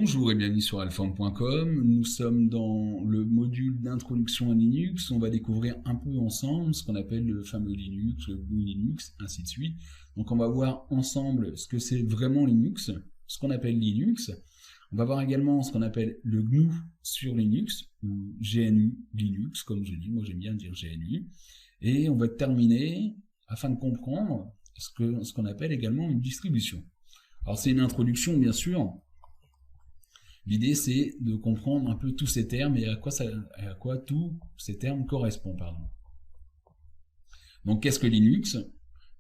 Bonjour et bienvenue sur alform.com. Nous sommes dans le module d'introduction à Linux. On va découvrir un peu ensemble ce qu'on appelle le fameux Linux, le GNU Linux, ainsi de suite. Donc on va voir ensemble ce que c'est vraiment Linux, ce qu'on appelle Linux. On va voir également ce qu'on appelle le GNU sur Linux, ou GNU Linux, comme je dis, moi j'aime bien dire GNU. Et on va terminer, afin de comprendre, ce qu'on appelle également une distribution. Alors c'est une introduction bien sûr. L'idée, c'est de comprendre un peu tous ces termes et à quoi tous ces termes correspondent. Donc, qu'est-ce que Linux?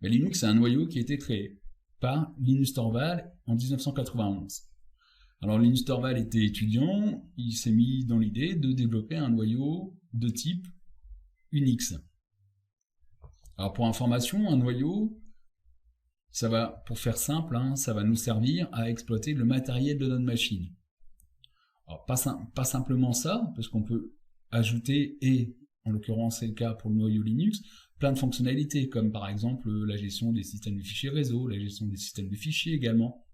Linux, c'est un noyau qui a été créé par Linus Torvalds en 1991. Alors, Linus Torvalds était étudiant, il s'est mis dans l'idée de développer un noyau de type Unix. Alors, pour information, un noyau, ça va, pour faire simple, ça va nous servir à exploiter le matériel de notre machine. Alors, pas simplement ça, parce qu'on peut ajouter, et en l'occurrence c'est le cas pour le noyau Linux, plein de fonctionnalités, comme par exemple la gestion des systèmes de fichiers réseau, la gestion des systèmes de fichiers également.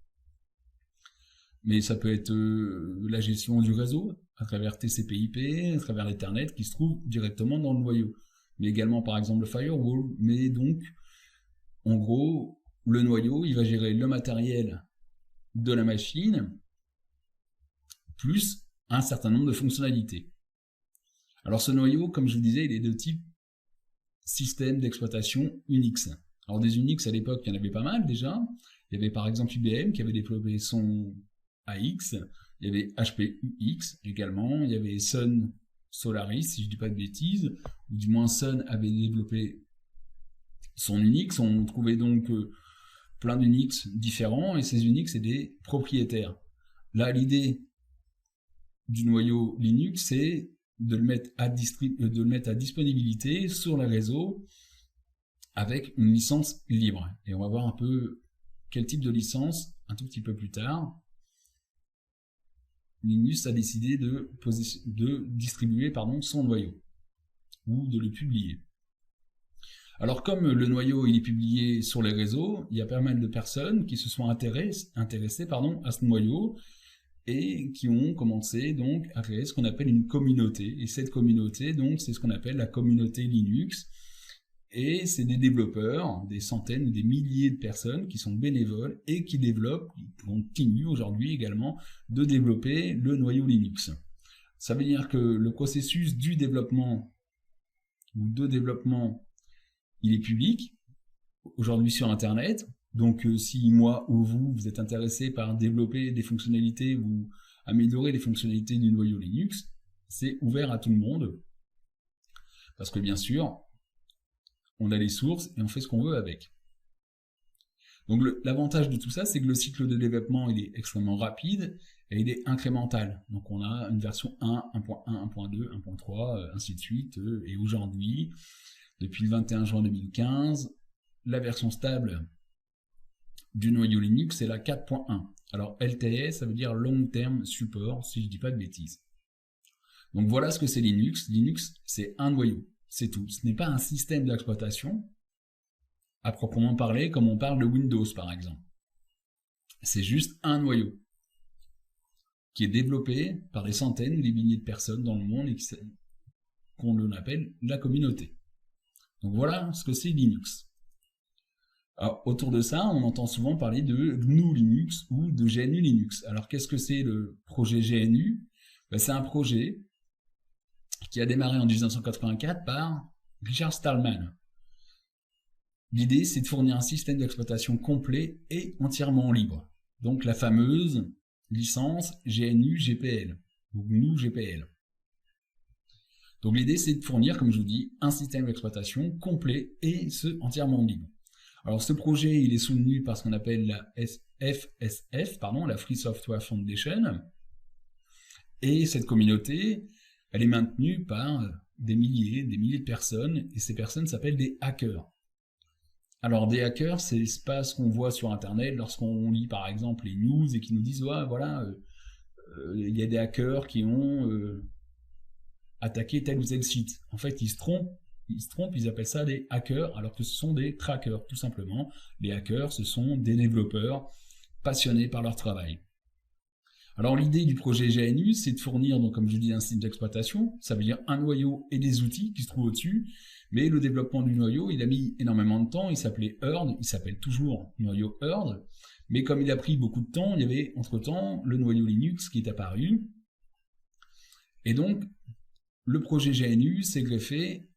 Mais ça peut être la gestion du réseau, à travers TCP/IP, à travers l'Ethernet, qui se trouve directement dans le noyau. Mais également par exemple le firewall, mais donc, en gros, le noyau, il va gérer le matériel de la machine, plus un certain nombre de fonctionnalités. Alors ce noyau, comme je vous disais, il est de type système d'exploitation Unix. Alors des Unix à l'époque, il y en avait pas mal déjà. Il y avait par exemple IBM qui avait développé son AX, il y avait HPUX également, il y avait Sun Solaris, si je ne dis pas de bêtises, ou du moins Sun avait développé son Unix. On trouvait donc plein d'Unix différents, et ces Unix, c'est des propriétaires. Là, l'idée du noyau Linux, c'est de le mettre à disponibilité sur le réseau avec une licence libre. Et on va voir un peu quel type de licence un tout petit peu plus tard. Linus a décidé de distribuer son noyau, ou de le publier. Alors comme le noyau il est publié sur les réseaux, il y a pas mal de personnes qui se sont intéressées à ce noyau, et qui ont commencé donc à créer ce qu'on appelle une communauté. Et cette communauté, donc, c'est ce qu'on appelle la communauté Linux. Et c'est des développeurs, des centaines ou des milliers de personnes qui sont bénévoles et qui développent, qui continuent aujourd'hui également de développer le noyau Linux. Ça veut dire que le processus du développement ou de développement, il est public aujourd'hui sur Internet. Donc si moi ou vous êtes intéressé par développer des fonctionnalités ou améliorer les fonctionnalités du noyau Linux, c'est ouvert à tout le monde. Parce que bien sûr, on a les sources et on fait ce qu'on veut avec. Donc l'avantage de tout ça, c'est que le cycle de développement il est extrêmement rapide et il est incrémental. Donc on a une version 1, 1.1, 1.2, 1.3, ainsi de suite. Et aujourd'hui, depuis le 21 juin 2015, la version stable du noyau Linux, c'est la 4.1. Alors LTS, ça veut dire Long Term Support, si je ne dis pas de bêtises. Donc voilà ce que c'est Linux. Linux, c'est un noyau, c'est tout. Ce n'est pas un système d'exploitation, à proprement parler, comme on parle de Windows par exemple. C'est juste un noyau, qui est développé par des centaines ou des milliers de personnes dans le monde, et qu'on appelle la communauté. Donc voilà ce que c'est Linux. Alors, autour de ça, on entend souvent parler de GNU Linux ou de GNU Linux. Alors, qu'est-ce que c'est le projet GNU? C'est un projet qui a démarré en 1984 par Richard Stallman. L'idée, c'est de fournir un système d'exploitation complet et entièrement libre. Donc, la fameuse licence GNU-GPL, ou GNU-GPL. Donc, l'idée, c'est de fournir, comme je vous dis, un système d'exploitation complet et entièrement libre. Alors ce projet, il est soutenu par ce qu'on appelle la FSF, la Free Software Foundation, et cette communauté, elle est maintenue par des milliers de personnes, et ces personnes s'appellent des hackers. Alors des hackers, c'est pas ce qu'on voit sur Internet lorsqu'on lit par exemple les news et qui nous disent ouais, voilà, il y a des hackers qui ont attaqué tel ou tel site. En fait, ils se trompent, ils appellent ça des hackers, alors que ce sont des trackers, tout simplement. Les hackers, ce sont des développeurs passionnés par leur travail. Alors l'idée du projet GNU, c'est de fournir, donc comme je dis, un système d'exploitation, ça veut dire un noyau et des outils qui se trouvent au-dessus, mais le développement du noyau, il a mis énormément de temps, il s'appelait Earth, il s'appelle toujours noyau Earth, mais comme il a pris beaucoup de temps, il y avait entre-temps le noyau Linux qui est apparu, et donc le projet GNU s'est greffé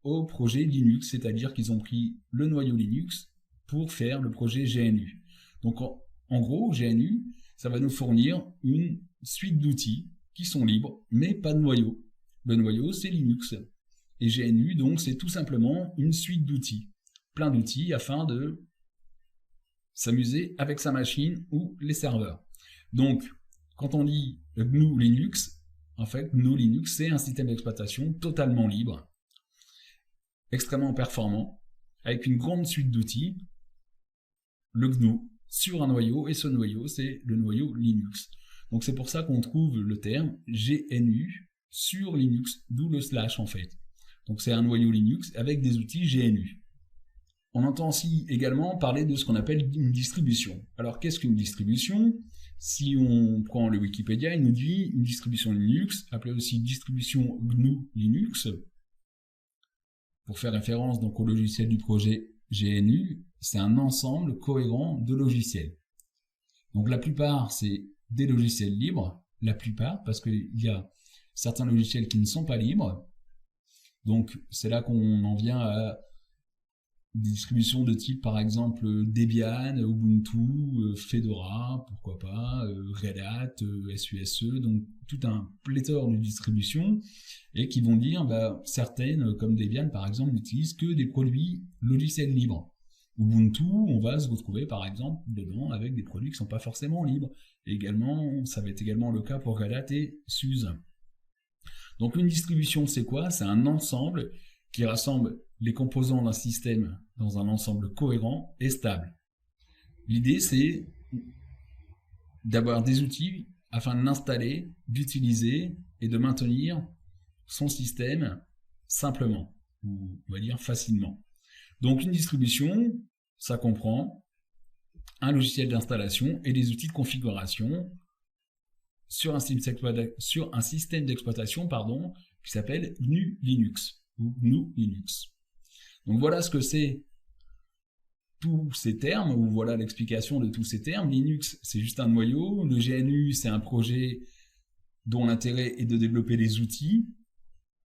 au projet Linux, c'est-à-dire qu'ils ont pris le noyau Linux pour faire le projet GNU. Donc en gros, GNU, ça va nous fournir une suite d'outils qui sont libres, mais pas de noyau. Le noyau, c'est Linux. Et GNU, donc, c'est tout simplement une suite d'outils. Plein d'outils afin de s'amuser avec sa machine ou les serveurs. Donc, quand on dit GNU Linux, en fait, GNU Linux, c'est un système d'exploitation totalement libre, extrêmement performant, avec une grande suite d'outils, le GNU, sur un noyau, et ce noyau, c'est le noyau Linux. Donc c'est pour ça qu'on trouve le terme GNU sur Linux, d'où le slash en fait. Donc c'est un noyau Linux avec des outils GNU. On entend aussi également parler de ce qu'on appelle une distribution. Alors qu'est-ce qu'une distribution? Si on prend le Wikipédia, il nous dit une distribution Linux, appelée aussi distribution GNU Linux, pour faire référence donc au logiciel du projet GNU, c'est un ensemble cohérent de logiciels. Donc la plupart, c'est des logiciels libres, la plupart, parce qu'il y a certains logiciels qui ne sont pas libres. Donc c'est là qu'on en vient à des distributions de type, par exemple, Debian, Ubuntu, Fedora, pourquoi pas, Red Hat, SUSE, donc tout un pléthore de distributions, et qui vont dire, certaines, comme Debian par exemple, n'utilisent que des produits logiciels libres. Ubuntu, on va se retrouver par exemple dedans avec des produits qui ne sont pas forcément libres. Et également, ça va être également le cas pour Red Hat et SUSE. Donc une distribution, c'est quoi? C'est un ensemble qui rassemble les composants d'un système dans un ensemble cohérent et stable. L'idée, c'est d'avoir des outils afin de l'installer, d'utiliser et de maintenir son système simplement, ou on va dire facilement. Donc une distribution, ça comprend un logiciel d'installation et des outils de configuration sur un système d'exploitation qui s'appelle GNU Linux ou GNU Linux. Donc voilà ce que c'est tous ces termes, ou voilà l'explication de tous ces termes. Linux, c'est juste un noyau. Le GNU, c'est un projet dont l'intérêt est de développer des outils.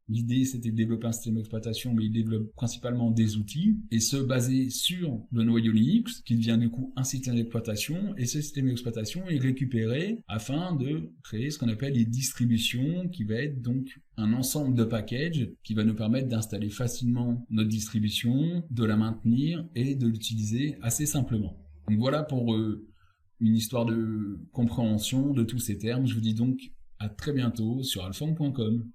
L'idée, c'était de développer un système d'exploitation, mais il développe principalement des outils, et ce, basé sur le noyau Linux, qui devient du coup un système d'exploitation, et ce système d'exploitation est récupéré afin de créer ce qu'on appelle les distributions, qui va être donc un ensemble de packages qui va nous permettre d'installer facilement notre distribution, de la maintenir et de l'utiliser assez simplement. Donc voilà pour une histoire de compréhension de tous ces termes. Je vous dis donc à très bientôt sur alphong.com.